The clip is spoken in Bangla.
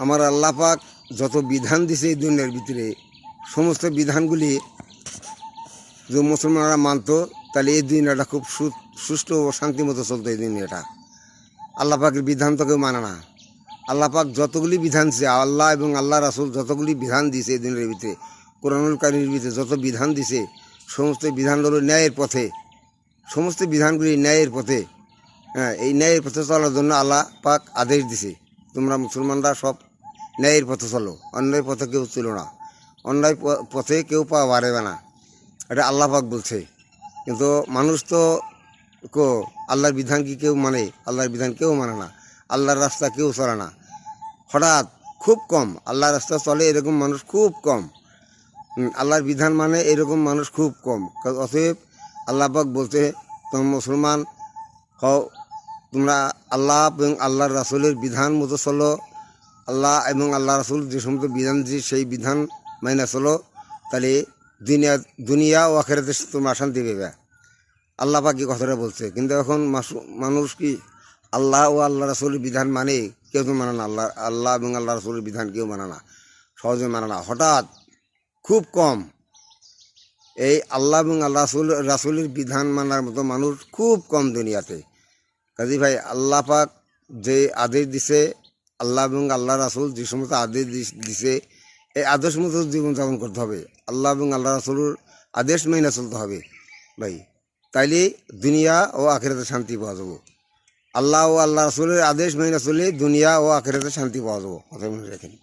আমার আল্লাহ পাক যত বিধান দিছে এই দুনিয়ার ভিতরে সমস্ত বিধানগুলি যে মুসলমানরা মানত তাহলে এই দুনিয়াটা খুব সুষ্ঠু ও শান্তিমতো চলতো। এই দুনিয়াটা আল্লাহ পাকের বিধান তো কেউ মানে না। আল্লাহ পাক যতগুলি বিধান দিছে, আল্লাহ এবং আল্লাহ রাসূল যতগুলি বিধান দিছে এই দুনিয়ার ভিতরে, কোরআনুল কারীমের ভিতরে যত বিধান দিছে সমস্ত বিধান হলো ন্যায়ের পথে। সমস্ত বিধানগুলি ন্যায়ের পথে। হ্যাঁ, এই ন্যায়ের পথে চলার জন্য আল্লাহ পাক আদেশ দিছে, তোমরা মুসলমানরা সব ন্যায়ের পথে চলো, অন্যায় পথে কেউ চলো না, অন্যায় পথে কেউ পা বাড়াবে না, এটা আল্লাহ পাক বলছে। কিন্তু মানুষ তো আল্লাহর বিধান কি কেউ মানে? আল্লাহর বিধান কেউ মানে না, আল্লাহর রাস্তা কেউ চলে না। হঠাৎ খুব কম আল্লাহর রাস্তা চলে এরকম মানুষ খুব কম। আল্লাহর বিধান মানে এরকম মানুষ খুব কম। অতএব আল্লাহ পাক বলছে, তোমরা মুসলমান হও, তোমরা আল্লাহ এবং আল্লাহর রাসূলের বিধান মতো চলো। আল্লাহ এবং আল্লাহ রাসূল যে সমস্ত বিধান দিয়েছে সেই বিধান মাইনা চলো, তাহলে দুনিয়া ও আখিরাতে তোমরা শান্তি পাবে। আল্লাহ পাক এই কথাটা বলছে। কিন্তু এখন মানুষ কি আল্লাহ ও আল্লাহ রাসূলের বিধান মানে? কেউ তো মানে না। আল্লাহ এবং আল্লাহ রাসূলের বিধান কেউ মানে না, সহজে মানে না। হঠাৎ খুব কম এই আল্লাহ এবং আল্লাহ রাসূলের বিধান মানার মতো মানুষ খুব কম দুনিয়াতে। কাজী ভাই, আল্লাহ পাক যে আদেশ দিছে, আল্লাহ এবং আল্লাহ রাসূল যে সমস্ত আদেশ দিছে এই আদেশ মতো জীবনযাপন করতে হবে। আল্লাহ এবং আল্লাহ রাসূলের আদেশ মেনে চলতে হবে ভাই, তাইলে দুনিয়া ও আখিরাতে শান্তি পাওয়া যাবো। আল্লাহ ও আল্লাহ রাসূলের আদেশ মেনে চলে দুনিয়া ও আখিরাতে শান্তি পাওয়া যাবো, কথা মনে রাখেন।